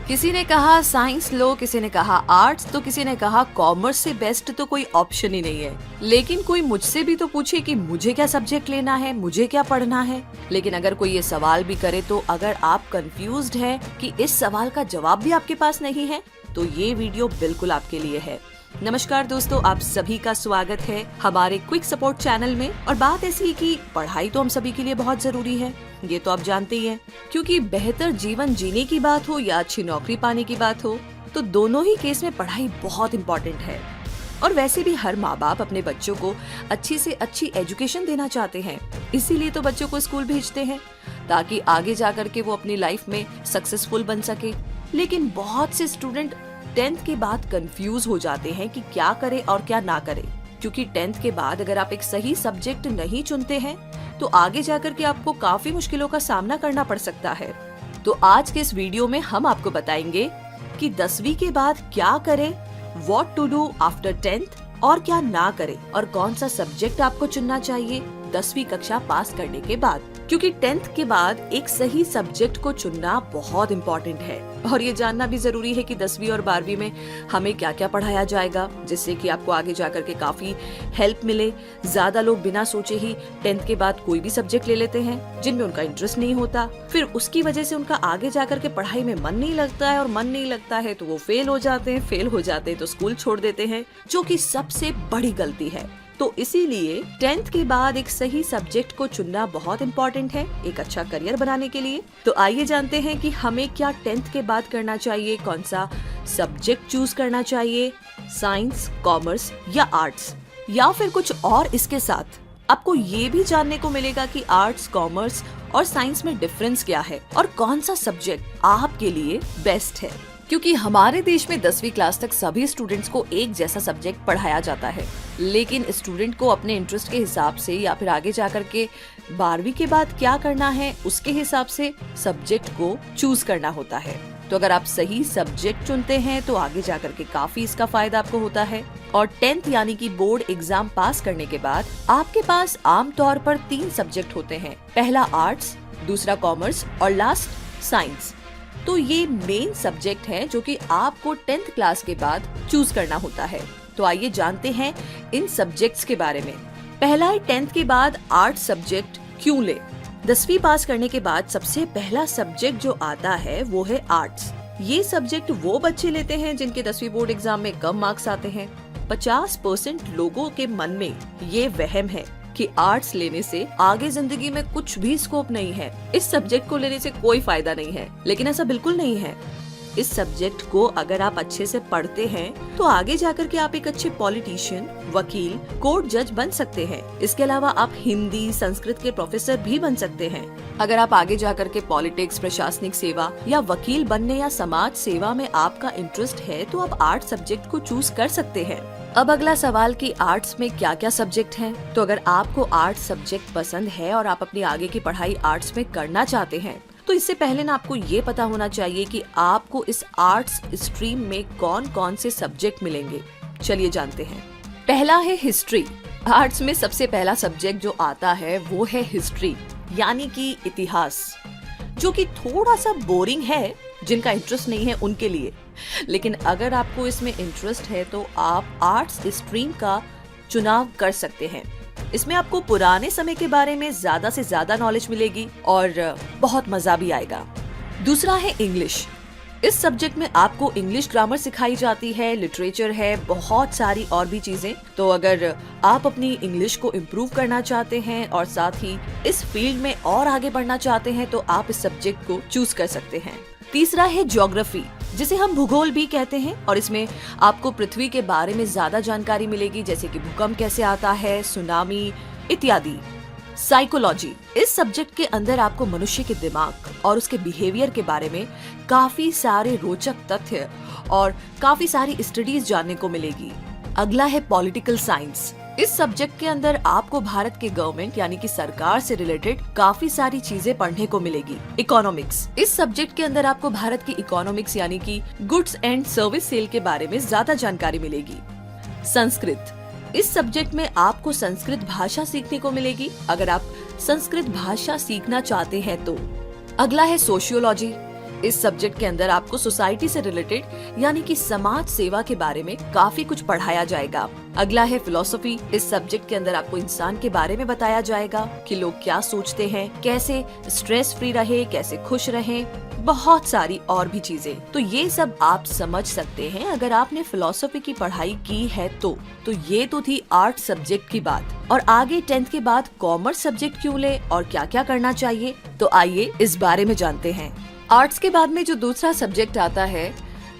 किसी ने कहा साइंस लो, किसी ने कहा आर्ट्स, तो किसी ने कहा कॉमर्स से बेस्ट तो कोई ऑप्शन ही नहीं है। लेकिन कोई मुझसे भी तो पूछे कि मुझे क्या सब्जेक्ट लेना है, मुझे क्या पढ़ना है। लेकिन अगर कोई ये सवाल भी करे तो अगर आप कंफ्यूज्ड हैं कि इस सवाल का जवाब भी आपके पास नहीं है, तो ये वीडियो बिल्कुल आपके लिए है। नमस्कार दोस्तों, आप सभी का स्वागत है हमारे क्विक सपोर्ट चैनल में। और बात ऐसी है कि पढ़ाई तो हम सभी के लिए बहुत जरूरी है, ये तो आप जानते ही हैं। क्योंकि बेहतर जीवन जीने की बात हो या अच्छी नौकरी पाने की बात हो, तो दोनों ही केस में पढ़ाई बहुत इम्पोर्टेंट है। और वैसे भी हर माँ बाप अपने बच्चों को अच्छी से अच्छी एजुकेशन देना चाहते हैं, इसीलिए तो बच्चों को स्कूल भेजते हैं ताकि आगे जाकर के वो अपनी लाइफ में सक्सेसफुल बन सके। लेकिन बहुत से स्टूडेंट 10th के बाद कंफ्यूज हो जाते हैं कि क्या करें और क्या ना करें। क्योंकि 10th के बाद अगर आप एक सही सब्जेक्ट नहीं चुनते हैं तो आगे जाकर के आपको काफी मुश्किलों का सामना करना पड़ सकता है। तो आज के इस वीडियो में हम आपको बताएंगे कि 10वीं के बाद क्या करें, what to do after 10th, और क्या ना करें, और कौन सा सब्जेक्ट आपको चुनना चाहिए 10वीं कक्षा पास करने के बाद। क्योंकि 10th के बाद एक सही सब्जेक्ट को चुनना बहुत इम्पोर्टेंट है। और ये जानना भी जरूरी है कि 10वीं और 12वीं में हमें क्या क्या पढ़ाया जाएगा, जिससे कि आपको आगे जाकर के काफी हेल्प मिले। ज्यादा लोग बिना सोचे ही 10th के बाद कोई भी सब्जेक्ट ले लेते हैं जिनमें उनका इंटरेस्ट नहीं होता, फिर उसकी वजह से उनका आगे जाकर के पढ़ाई में मन नहीं लगता है, और मन नहीं लगता है तो वो फेल हो जाते हैं तो स्कूल छोड़ देते हैं, जो कि सबसे बड़ी गलती है। तो इसीलिए 10th के बाद एक सही सब्जेक्ट को चुनना बहुत इम्पोर्टेंट है एक अच्छा करियर बनाने के लिए। तो आइए जानते हैं कि हमें क्या 10th के बाद करना चाहिए, कौन सा सब्जेक्ट चूज करना चाहिए, साइंस, कॉमर्स या आर्ट्स, या फिर कुछ और। इसके साथ आपको ये भी जानने को मिलेगा कि आर्ट्स, कॉमर्स और साइंस में डिफरेंस क्या है और कौन सा सब्जेक्ट आपके लिए बेस्ट है। क्योंकि हमारे देश में 10वीं क्लास तक सभी स्टूडेंट्स को एक जैसा सब्जेक्ट पढ़ाया जाता है, लेकिन स्टूडेंट को अपने इंटरेस्ट के हिसाब से या फिर आगे जाकर के 12वीं के बाद क्या करना है उसके हिसाब से सब्जेक्ट को चूज करना होता है। तो अगर आप सही सब्जेक्ट चुनते हैं तो आगे जाकर के काफी इसका फायदा आपको होता है। और 10th यानी कि बोर्ड एग्जाम पास करने के बाद आपके पास आमतौर पर 3 सब्जेक्ट होते हैं, पहला आर्ट्स, दूसरा कॉमर्स और लास्ट साइंस। तो ये मेन सब्जेक्ट है जो कि आपको 10th क्लास के बाद चूज करना होता है। तो आइए जानते हैं इन सब्जेक्ट्स के बारे में। पहला है 10th के बाद आर्ट्स सब्जेक्ट क्यों ले। 10वीं पास करने के बाद सबसे पहला सब्जेक्ट जो आता है वो है आर्ट्स। ये सब्जेक्ट वो बच्चे लेते हैं जिनके 10वीं बोर्ड एग्जाम में कम मार्क्स आते हैं। 50% लोगों के मन में ये वहम है कि आर्ट्स लेने से आगे जिंदगी में कुछ भी स्कोप नहीं है, इस सब्जेक्ट को लेने से कोई फायदा नहीं है। लेकिन ऐसा बिल्कुल नहीं है। इस सब्जेक्ट को अगर आप अच्छे से पढ़ते हैं तो आगे जाकर के आप एक अच्छे पॉलिटिशियन, वकील, कोर्ट जज बन सकते हैं। इसके अलावा आप हिंदी, संस्कृत के प्रोफेसर भी बन सकते हैं। अगर आप आगे जाकर के पॉलिटिक्स, प्रशासनिक सेवा या वकील बनने या समाज सेवा में आपका इंटरेस्ट है तो आप आर्ट्स सब्जेक्ट को चूज कर सकते हैं। अब अगला सवाल कि आर्ट्स में क्या क्या सब्जेक्ट हैं। तो अगर आपको आर्ट्स सब्जेक्ट पसंद है और आप अपनी आगे की पढ़ाई आर्ट्स में करना चाहते हैं तो इससे पहले ना आपको ये पता होना चाहिए कि आपको इस आर्ट्स स्ट्रीम में कौन कौन से सब्जेक्ट मिलेंगे। चलिए जानते हैं। पहला है हिस्ट्री। आर्ट्स में सबसे पहला सब्जेक्ट जो आता है वो है हिस्ट्री, यानी कि इतिहास, जो कि थोड़ा सा बोरिंग है जिनका इंटरेस्ट नहीं है उनके लिए। लेकिन अगर आपको इसमें इंटरेस्ट है तो आप आर्ट्स स्ट्रीम का चुनाव कर सकते हैं। इसमें आपको पुराने समय के बारे में ज्यादा से ज्यादा नॉलेज मिलेगी और बहुत मजा भी आएगा। दूसरा है इंग्लिश। इस सब्जेक्ट में आपको इंग्लिश ग्रामर सिखाई जाती है, लिटरेचर है, बहुत सारी और भी चीजें। तो अगर आप अपनी इंग्लिश को इम्प्रूव करना चाहते हैं और साथ ही इस फील्ड में और आगे बढ़ना चाहते हैं तो आप इस सब्जेक्ट को चूज कर सकते हैं। तीसरा है ज्योग्राफी, जिसे हम भूगोल भी कहते हैं, और इसमें आपको पृथ्वी के बारे में ज्यादा जानकारी मिलेगी, जैसे कि भूकंप कैसे आता है, सुनामी इत्यादि। साइकोलॉजी, इस सब्जेक्ट के अंदर आपको मनुष्य के दिमाग और उसके बिहेवियर के बारे में काफी सारे रोचक तथ्य और काफी सारी स्टडीज जानने को मिलेगी। अगला है पॉलिटिकल साइंस। इस सब्जेक्ट के अंदर आपको भारत के गवर्नमेंट यानी कि सरकार से रिलेटेड काफी सारी चीजें पढ़ने को मिलेगी। इकोनॉमिक्स, इस सब्जेक्ट के अंदर आपको भारत की इकोनॉमिक्स यानी कि गुड्स एंड सर्विस सेल के बारे में ज्यादा जानकारी मिलेगी। संस्कृत, इस सब्जेक्ट में आपको संस्कृत भाषा सीखने को मिलेगी अगर आप संस्कृत भाषा सीखना चाहते हैं तो। अगला है सोशियोलॉजी। इस सब्जेक्ट के अंदर आपको सोसाइटी से रिलेटेड यानी कि समाज सेवा के बारे में काफी कुछ पढ़ाया जाएगा। अगला है फिलोसफी। इस सब्जेक्ट के अंदर आपको इंसान के बारे में बताया जाएगा कि लोग क्या सोचते हैं, कैसे स्ट्रेस फ्री रहे, कैसे खुश रहे, बहुत सारी और भी चीजें। तो ये सब आप समझ सकते हैं अगर आपने फिलोसफी की पढ़ाई की है तो ये तो थी आर्ट सब्जेक्ट की बात। और आगे 10th के बाद कॉमर्स सब्जेक्ट क्यों ले और क्या क्या करना चाहिए, तो आइए इस बारे में जानते हैं। आर्ट्स के बाद में जो दूसरा सब्जेक्ट आता है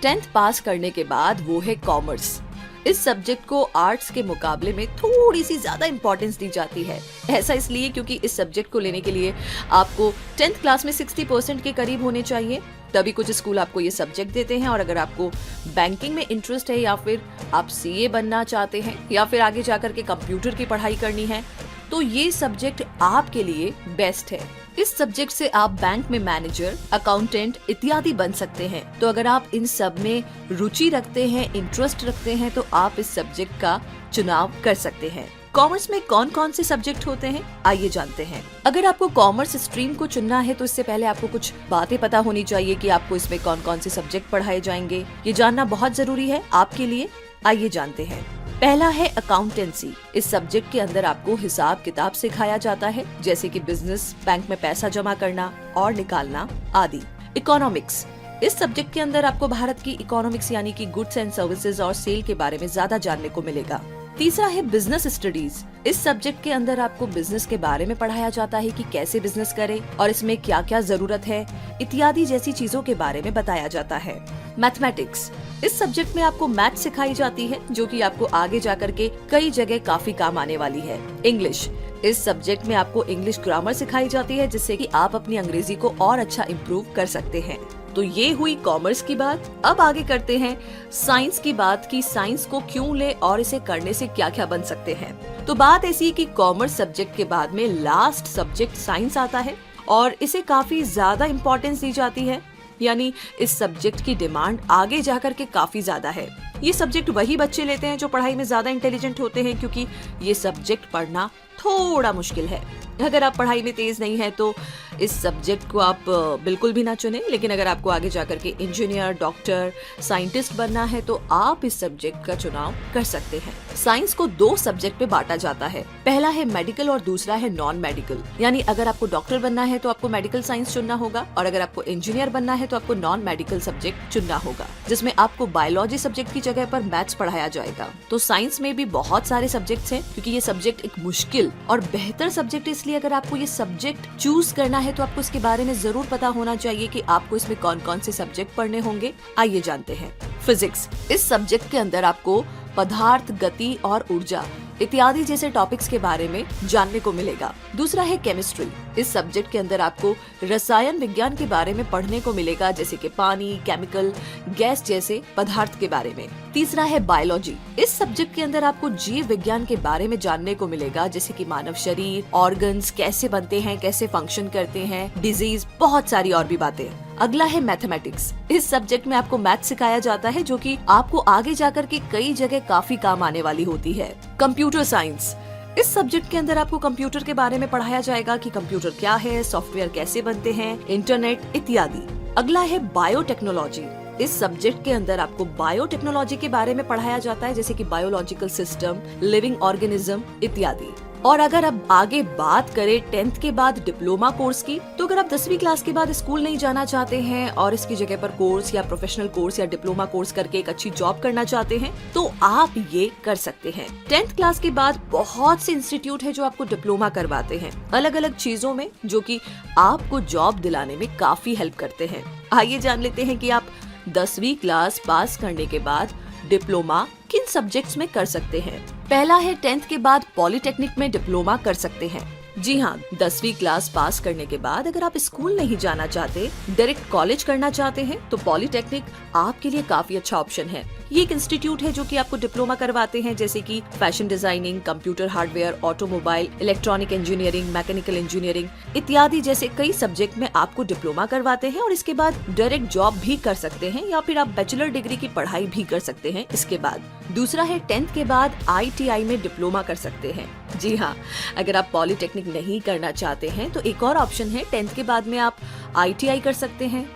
10th पास करने के बाद, वो है कॉमर्स। इस सब्जेक्ट को आर्ट्स के मुकाबले में थोड़ी सी ज्यादा इम्पोर्टेंस दी जाती है। ऐसा इसलिए क्योंकि इस सब्जेक्ट को लेने के लिए आपको 10th क्लास में 60% के करीब होने चाहिए, तभी कुछ स्कूल आपको ये सब्जेक्ट देते हैं। और अगर आपको बैंकिंग में इंटरेस्ट है या फिर आप सीए बनना चाहते हैं या फिर आगे जाकर के कंप्यूटर की पढ़ाई करनी है, तो ये सब्जेक्ट आपके लिए बेस्ट है। इस सब्जेक्ट से आप बैंक में मैनेजर, अकाउंटेंट इत्यादि बन सकते हैं। तो अगर आप इन सब में रुचि रखते हैं, इंटरेस्ट रखते हैं, तो आप इस सब्जेक्ट का चुनाव कर सकते हैं। कॉमर्स में कौन कौन से सब्जेक्ट होते हैं, आइए जानते हैं। अगर आपको कॉमर्स स्ट्रीम को चुनना है तो इससे पहले आपको कुछ बातें पता होनी चाहिए कि आपको इसमें कौन कौन से सब्जेक्ट पढ़ाए जाएंगे। ये जानना बहुत जरूरी है आपके लिए। आइए जानते हैं। पहला है अकाउंटेंसी। इस सब्जेक्ट के अंदर आपको हिसाब किताब सिखाया जाता है, जैसे कि बिजनेस, बैंक में पैसा जमा करना और निकालना आदि। इकोनॉमिक्स। इस सब्जेक्ट के अंदर आपको भारत की इकोनॉमिक्स यानी कि गुड्स एंड सर्विसेज और सेल के बारे में ज्यादा जानने को मिलेगा। तीसरा है बिजनेस स्टडीज। इस सब्जेक्ट के अंदर आपको बिजनेस के बारे में पढ़ाया जाता है कि कैसे बिजनेस करें और इसमें क्या क्या जरूरत है इत्यादि जैसी चीजों के बारे में बताया जाता है। मैथमेटिक्स। इस सब्जेक्ट में आपको मैथ सिखाई जाती है, जो कि आपको आगे जाकर के कई जगह काफी काम आने वाली है। इंग्लिश। इस सब्जेक्ट में आपको इंग्लिश ग्रामर सिखाई जाती है, जिससे कि आप अपनी अंग्रेजी को और अच्छा इम्प्रूव कर सकते हैं। तो ये हुई कॉमर्स की बात। अब आगे करते हैं साइंस की बात कि साइंस को क्यों ले और इसे करने से क्या क्या बन सकते हैं। तो बात ऐसी है कि कॉमर्स सब्जेक्ट के बाद में लास्ट सब्जेक्ट साइंस आता है और इसे काफी ज्यादा इम्पोर्टेंस दी जाती है, यानी इस सब्जेक्ट की डिमांड आगे जाकर के काफी ज्यादा है। ये सब्जेक्ट वही बच्चे लेते हैं जो पढ़ाई में ज्यादा इंटेलिजेंट होते हैं, क्योंकि ये सब्जेक्ट पढ़ना थोड़ा मुश्किल है। अगर आप पढ़ाई में तेज नहीं है तो इस सब्जेक्ट को आप बिल्कुल भी ना चुनें। लेकिन अगर आपको आगे जाकर के इंजीनियर, डॉक्टर, साइंटिस्ट बनना है तो आप इस सब्जेक्ट का चुनाव कर सकते हैं। साइंस को 2 सब्जेक्ट में बांटा जाता है। पहला है मेडिकल और दूसरा है नॉन मेडिकल। यानी अगर आपको डॉक्टर बनना है तो आपको मेडिकल साइंस चुनना होगा, और अगर आपको इंजीनियर बनना है तो आपको नॉन मेडिकल सब्जेक्ट चुनना होगा, जिसमें आपको बायोलॉजी सब्जेक्ट की जगह पर मैथ्स पढ़ाया जाएगा। तो साइंस में भी बहुत सारे सब्जेक्ट्स हैं, क्योंकि ये सब्जेक्ट एक मुश्किल और बेहतर सब्जेक्ट। इसलिए अगर आपको ये सब्जेक्ट चूज करना है तो आपको इसके बारे में जरूर पता होना चाहिए कि आपको इसमें कौन कौन से सब्जेक्ट पढ़ने होंगे। आइए जानते हैं। फिजिक्स। इस सब्जेक्ट के अंदर आपको पदार्थ, गति और ऊर्जा इत्यादि जैसे टॉपिक्स के बारे में जानने को मिलेगा। दूसरा है केमिस्ट्री। इस सब्जेक्ट के अंदर आपको रसायन विज्ञान के बारे में पढ़ने को मिलेगा, जैसे कि पानी, केमिकल, गैस जैसे पदार्थ के बारे में। तीसरा है बायोलॉजी। इस सब्जेक्ट के अंदर आपको जीव विज्ञान के बारे में जानने को मिलेगा, जैसे कि मानव शरीर, ऑर्गन्स कैसे बनते हैं, कैसे फंक्शन करते हैं, डिजीज, बहुत सारी और भी बातें। अगला है मैथमेटिक्स। इस सब्जेक्ट में आपको मैथ सिखाया जाता है, जो कि आपको आगे जाकर के कई जगह काफी काम आने वाली होती है। Computer science. इस सब्जेक्ट के अंदर आपको कंप्यूटर के बारे में पढ़ाया जाएगा कि कंप्यूटर क्या है, सॉफ्टवेयर कैसे बनते हैं, इंटरनेट इत्यादि। अगला है बायोटेक्नोलॉजी। इस सब्जेक्ट के अंदर आपको बायोटेक्नोलॉजी के बारे में पढ़ाया जाता है, जैसे कि बायोलॉजिकल सिस्टम, लिविंग ऑर्गेनिज्म इत्यादि। और अगर अब आगे बात करें 10th के बाद डिप्लोमा कोर्स की, तो अगर आप 10वीं क्लास के बाद स्कूल नहीं जाना चाहते हैं और इसकी जगह पर कोर्स या प्रोफेशनल कोर्स या डिप्लोमा कोर्स करके एक अच्छी जॉब करना चाहते हैं, तो आप ये कर सकते हैं। 10th क्लास के बाद बहुत से इंस्टीट्यूट है जो आपको डिप्लोमा करवाते हैं अलग अलग चीजों में, जो कि आपको जॉब दिलाने में काफी हेल्प करते हैं। आइए जान लेते हैं कि आप 10वीं क्लास पास करने के बाद डिप्लोमा किन सब्जेक्ट्स में कर सकते हैं। पहला है 10th के बाद पॉलिटेक्निक में डिप्लोमा कर सकते हैं। जी हाँ, 10वीं क्लास पास करने के बाद अगर आप स्कूल नहीं जाना चाहते, डायरेक्ट कॉलेज करना चाहते हैं, तो पॉलिटेक्निक आपके लिए काफी अच्छा ऑप्शन है। ये एक इंस्टीट्यूट है जो कि आपको डिप्लोमा करवाते हैं, जैसे कि fashion designing, computer hardware, automobile, electronic engineering, mechanical engineering इत्यादि जैसे कई सब्जेक्ट में आपको डिप्लोमा करवाते हैं, और इसके बाद डायरेक्ट जॉब भी कर सकते हैं, या फिर आप बैचलर डिग्री की पढ़ाई भी कर सकते हैं इसके बाद। दूसरा है 10th के बाद ITI में डिप्लोमा कर सकते हैं। जी हाँ, अगर आप पॉलिटेक्निक नहीं करना चाहते हैं तो एक और ऑप्शन है, 10th के बाद में आप ITI कर सकते हैं।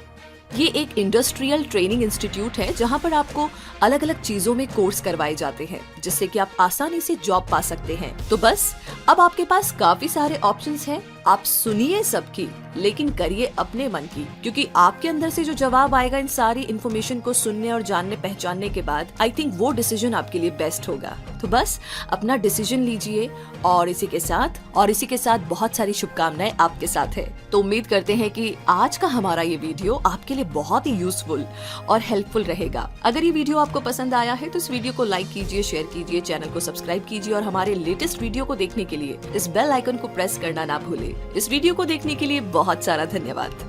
ये एक इंडस्ट्रियल ट्रेनिंग इंस्टीट्यूट है जहाँ पर आपको अलग अलग चीजों में कोर्स करवाए जाते हैं जिससे कि आप आसानी से जॉब पा सकते हैं। तो बस अब आपके पास काफी सारे ऑप्शंस हैं, आप सुनिए सबकी लेकिन करिए अपने मन की, क्योंकि आपके अंदर से जो जवाब आएगा इन सारी इन्फॉर्मेशन को सुनने और जानने पहचानने के बाद, आई थिंक वो डिसीजन आपके लिए बेस्ट होगा। तो बस अपना डिसीजन लीजिए और इसी के साथ बहुत सारी शुभकामनाएं आपके साथ है। तो उम्मीद करते हैं कि आज का हमारा ये वीडियो आपके लिए बहुत ही यूजफुल और हेल्पफुल रहेगा। अगर ये वीडियो आपको पसंद आया है तो इस वीडियो को लाइक कीजिए, शेयर कीजिए, चैनल को सब्सक्राइब कीजिए और हमारे लेटेस्ट वीडियो को देखने के लिए इस बेल आइकन को प्रेस करना ना भूले। इस वीडियो को देखने के लिए बहुत सारा धन्यवाद।